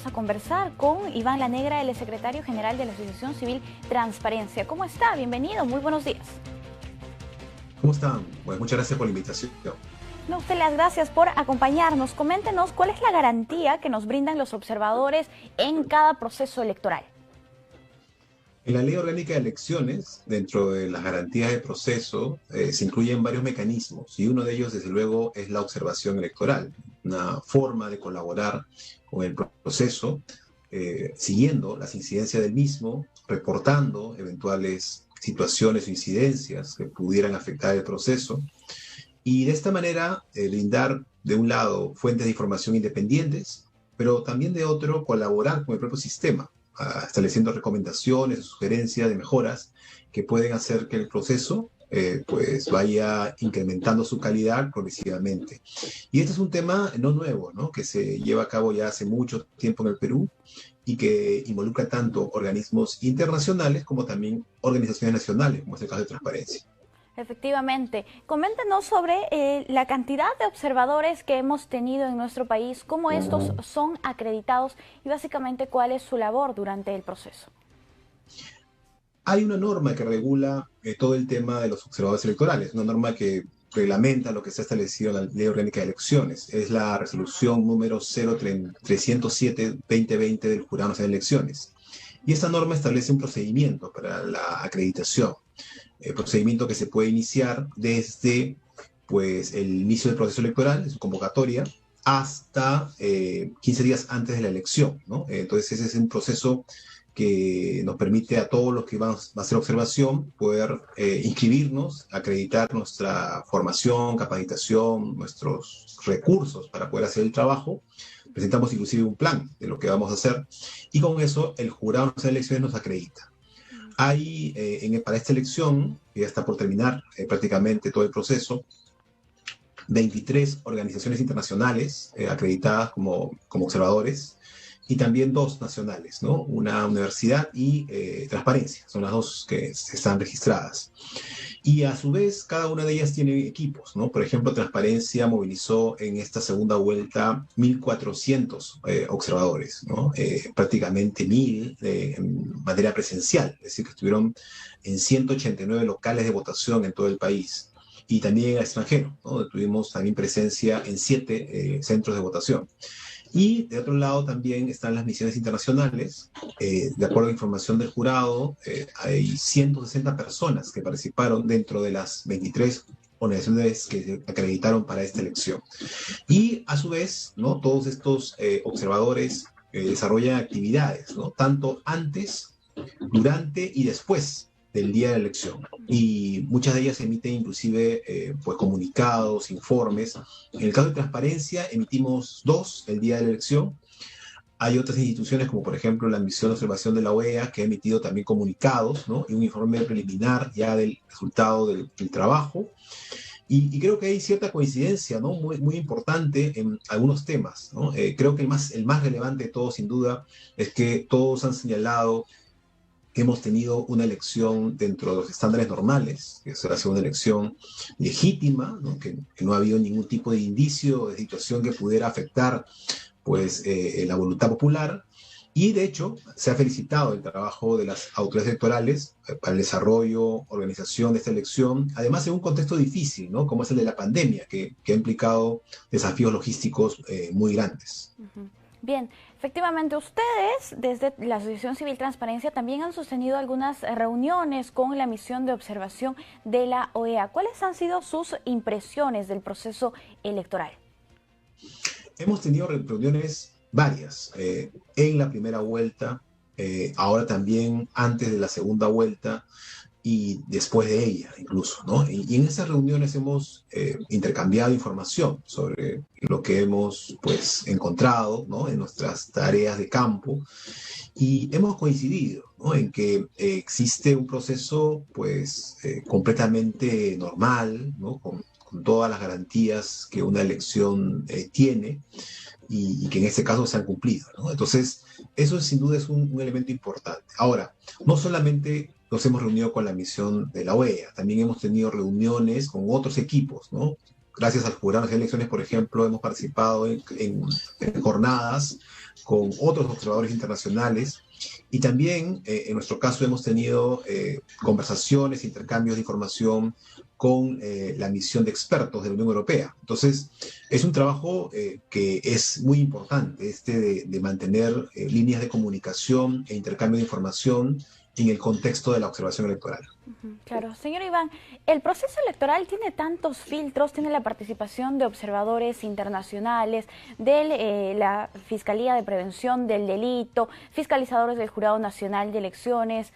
A conversar con Iván Lanegra, el secretario general de la Asociación Civil Transparencia. ¿Cómo está? Bienvenido, muy buenos días. ¿Cómo están? Pues muchas gracias por la invitación. No, usted las gracias por acompañarnos. Coméntenos cuál es la garantía que nos brindan los observadores en cada proceso electoral. En la Ley Orgánica de Elecciones, dentro de las garantías de proceso, se incluyen varios mecanismos y uno de ellos, desde luego, es la observación electoral, una forma de colaborar con el proceso, siguiendo las incidencias del mismo, reportando eventuales situaciones o incidencias que pudieran afectar el proceso y de esta manera brindar, de un lado, fuentes de información independientes, pero también de otro, colaborar con el propio sistema, estableciendo recomendaciones o sugerencias de mejoras que pueden hacer que el proceso pues vaya incrementando su calidad progresivamente. Y este es un tema no nuevo, ¿no? Que se lleva a cabo ya hace mucho tiempo en el Perú y que involucra tanto organismos internacionales como también organizaciones nacionales, como es el caso de Transparencia. Efectivamente. Coméntenos sobre la cantidad de observadores que hemos tenido en nuestro país, cómo estos son acreditados y básicamente cuál es su labor durante el proceso. Hay una norma que regula todo el tema de los observadores electorales, una norma que reglamenta lo que está establecido en la Ley Orgánica de Elecciones. Es la resolución número 0307-2020 del Jurado Nacional de Elecciones. Y esta norma establece un procedimiento para la acreditación, procedimiento que se puede iniciar desde pues, el inicio del proceso electoral, de su convocatoria, hasta 15 días antes de la elección, ¿no? Entonces ese es un proceso que nos permite a todos los que van a hacer observación poder inscribirnos, acreditar nuestra formación, capacitación, nuestros recursos para poder hacer el trabajo. Presentamos inclusive un plan de lo que vamos a hacer y con eso el Jurado Nacional de Elecciones nos acredita. Hay para esta elección, que ya está por terminar prácticamente todo el proceso, 23 organizaciones internacionales acreditadas como observadores y también 2 nacionales, ¿no? Una universidad y Transparencia, son las 2 que están registradas. Y a su vez, cada una de ellas tiene equipos, ¿no? Por ejemplo, Transparencia movilizó en esta segunda vuelta 1.400 observadores, ¿no? Prácticamente 1.000 en manera presencial, es decir, que estuvieron en 189 locales de votación en todo el país. Y también al extranjero, ¿no? Tuvimos también presencia en 7 centros de votación. Y de otro lado también están las misiones internacionales. De acuerdo a información del jurado, hay 160 personas que participaron dentro de las 23 organizaciones que se acreditaron para esta elección. Y a su vez, ¿no? Todos estos observadores desarrollan actividades, ¿no? Tanto antes, durante y después del día de la elección. Y muchas de ellas emiten inclusive pues comunicados, informes. En el caso de Transparencia, emitimos 2 el día de la elección. Hay otras instituciones, como por ejemplo la Misión de Observación de la OEA, que ha emitido también comunicados, ¿no? Y un informe preliminar ya del resultado del trabajo. Y creo que hay cierta coincidencia, ¿no? Muy importante en algunos temas, ¿no? Creo que el más relevante de todos, sin duda, es que todos han señalado que hemos tenido una elección dentro de los estándares normales, que será una elección legítima, ¿no? Que no ha habido ningún tipo de indicio de situación que pudiera afectar pues, la voluntad popular. Y de hecho, se ha felicitado el trabajo de las autoridades electorales para el desarrollo, organización de esta elección, además en un contexto difícil, ¿no? Como es el de la pandemia, que ha implicado desafíos logísticos muy grandes. Bien, efectivamente ustedes desde la Asociación Civil Transparencia también han sostenido algunas reuniones con la misión de observación de la OEA. ¿Cuáles han sido sus impresiones del proceso electoral? Hemos tenido reuniones varias en la primera vuelta, ahora también antes de la segunda vuelta y después de ella incluso, ¿no? Y en esas reuniones hemos intercambiado información sobre lo que hemos pues encontrado, ¿no? En nuestras tareas de campo y hemos coincidido, ¿no? En que existe un proceso pues completamente normal, ¿no? Con todas las garantías que una elección tiene y que en este caso se han cumplido, ¿no? Entonces, eso sin duda es un elemento importante. Ahora, no solamente nos hemos reunido con la misión de la OEA, también hemos tenido reuniones con otros equipos, ¿no? Gracias al Jurado de Elecciones, por ejemplo, hemos participado en jornadas con otros observadores internacionales. Y también, en nuestro caso, hemos tenido conversaciones, intercambios de información con la misión de expertos de la Unión Europea. Entonces, es un trabajo que es muy importante, de mantener líneas de comunicación e intercambio de información en el contexto de la observación electoral. Claro, señor Iván, el proceso electoral tiene tantos filtros, tiene la participación de observadores internacionales, de la Fiscalía de Prevención del Delito, fiscalizadores del Jurado Nacional de Elecciones,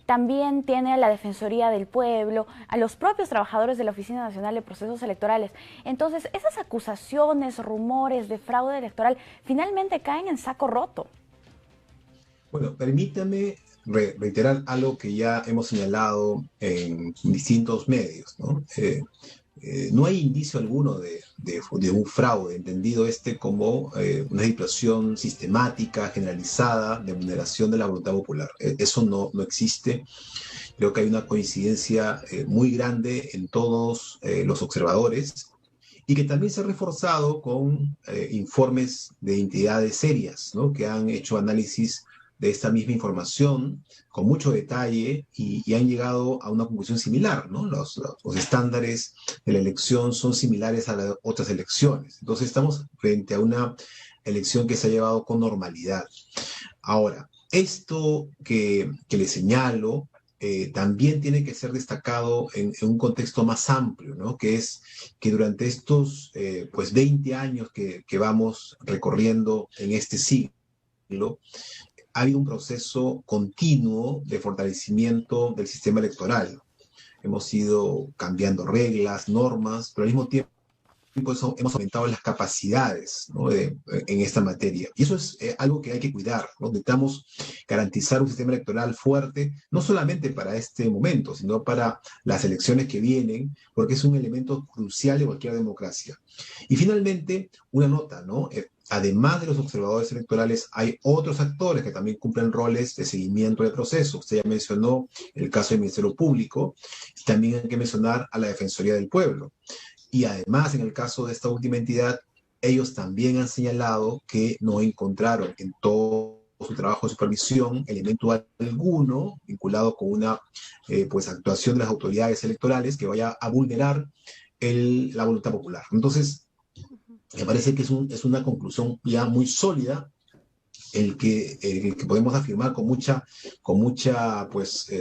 también tiene a la Defensoría del Pueblo, a los propios trabajadores de la Oficina Nacional de Procesos Electorales. Entonces, esas acusaciones, rumores de fraude electoral, finalmente caen en saco roto. Bueno, permítame reiterar algo que ya hemos señalado en distintos medios, ¿no? No hay indicio alguno de un fraude, entendido como una situación sistemática, generalizada, de vulneración de la voluntad popular. Eso no existe. Creo que hay una coincidencia muy grande en todos los observadores y que también se ha reforzado con informes de entidades serias, ¿no? Que han hecho análisis de esta misma información con mucho detalle y han llegado a una conclusión similar, ¿no? Los estándares de la elección son similares a las otras elecciones. Entonces estamos frente a una elección que se ha llevado con normalidad. Ahora, esto que le señalo también tiene que ser destacado en un contexto más amplio, ¿no? Que es que durante estos 20 años que vamos recorriendo en este siglo, ha habido un proceso continuo de fortalecimiento del sistema electoral. Hemos ido cambiando reglas, normas, pero al mismo tiempo hemos aumentado las capacidades, ¿no? en esta materia. Y eso es algo que hay que cuidar, ¿no? Necesitamos garantizar un sistema electoral fuerte, no solamente para este momento, sino para las elecciones que vienen, porque es un elemento crucial de cualquier democracia. Y finalmente, una nota, ¿no? Además de los observadores electorales, hay otros actores que también cumplen roles de seguimiento de procesos. Usted ya mencionó el caso del Ministerio Público, también hay que mencionar a la Defensoría del Pueblo. Y además, en el caso de esta última entidad, ellos también han señalado que no encontraron en todo su trabajo de supervisión elemento alguno vinculado con una actuación de las autoridades electorales que vaya a vulnerar la voluntad popular. Entonces, me parece que es una conclusión ya muy sólida el que podemos afirmar con mucha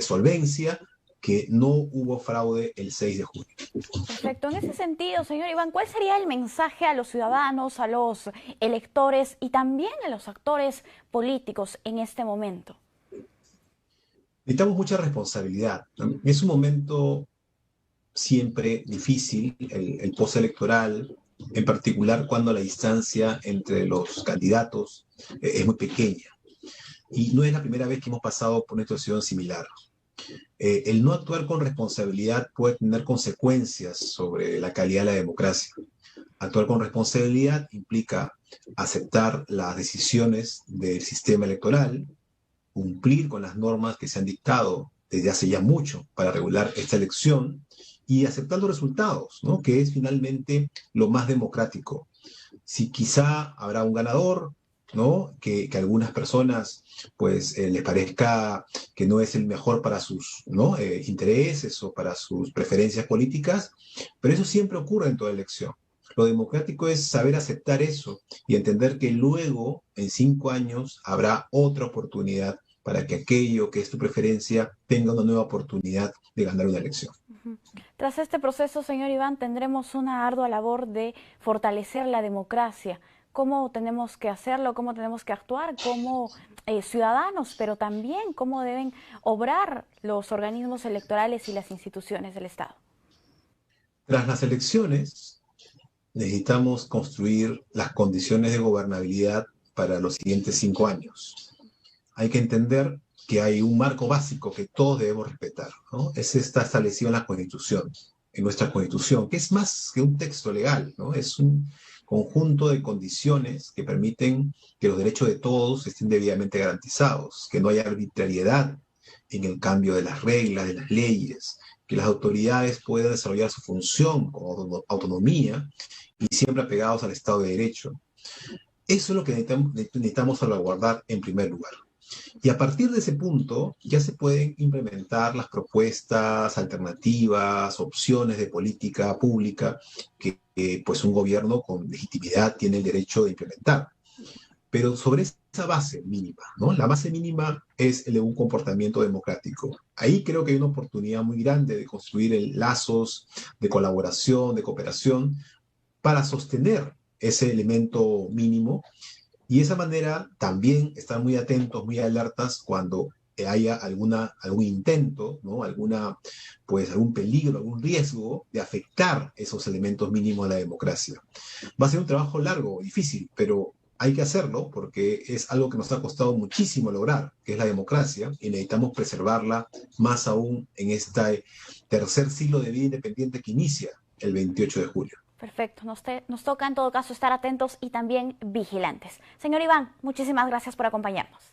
solvencia que no hubo fraude el 6 de junio. Perfecto. En ese sentido, señor Iván, ¿cuál sería el mensaje a los ciudadanos, a los electores y también a los actores políticos en este momento? Necesitamos mucha responsabilidad. Es un momento siempre difícil, el postelectoral, en particular cuando la distancia entre los candidatos es muy pequeña. Y no es la primera vez que hemos pasado por una situación similar. El no actuar con responsabilidad puede tener consecuencias sobre la calidad de la democracia. Actuar con responsabilidad implica aceptar las decisiones del sistema electoral, cumplir con las normas que se han dictado desde hace ya mucho para regular esta elección y aceptar los resultados, ¿no? Que es finalmente lo más democrático. Si quizá habrá un ganador, ¿no? Que algunas personas les parezca que no es el mejor para sus, ¿no? Intereses o para sus preferencias políticas, pero eso siempre ocurre en toda elección. Lo democrático es saber aceptar eso y entender que luego, en 5 años, habrá otra oportunidad para que aquello que es tu preferencia tenga una nueva oportunidad de ganar una elección. Tras este proceso, señor Iván, tendremos una ardua labor de fortalecer la democracia. ¿Cómo tenemos que hacerlo? ¿Cómo tenemos que actuar como ciudadanos? Pero también cómo deben obrar los organismos electorales y las instituciones del Estado. Tras las elecciones, necesitamos construir las condiciones de gobernabilidad para los siguientes 5 años. Hay que entender que hay un marco básico que todos debemos respetar, ¿no? Ese está establecido en la Constitución, en nuestra Constitución, que es más que un texto legal, ¿no? Es un conjunto de condiciones que permiten que los derechos de todos estén debidamente garantizados, que no haya arbitrariedad en el cambio de las reglas, de las leyes, que las autoridades puedan desarrollar su función con autonomía y siempre apegados al Estado de Derecho. Eso es lo que necesitamos salvaguardar en primer lugar. Y a partir de ese punto ya se pueden implementar las propuestas, alternativas, opciones de política pública que pues un gobierno con legitimidad tiene el derecho de implementar. Pero sobre esa base mínima, ¿no? La base mínima es el de un comportamiento democrático. Ahí creo que hay una oportunidad muy grande de construir lazos de colaboración, de cooperación, para sostener ese elemento mínimo y de esa manera también estar muy atentos, muy alertas cuando haya algún intento, ¿no? Pues algún peligro, algún riesgo de afectar esos elementos mínimos de la democracia. Va a ser un trabajo largo, difícil, pero hay que hacerlo porque es algo que nos ha costado muchísimo lograr, que es la democracia, y necesitamos preservarla más aún en este tercer siglo de vida independiente que inicia el 28 de julio. Perfecto, nos toca en todo caso estar atentos y también vigilantes. Señor Iván, muchísimas gracias por acompañarnos.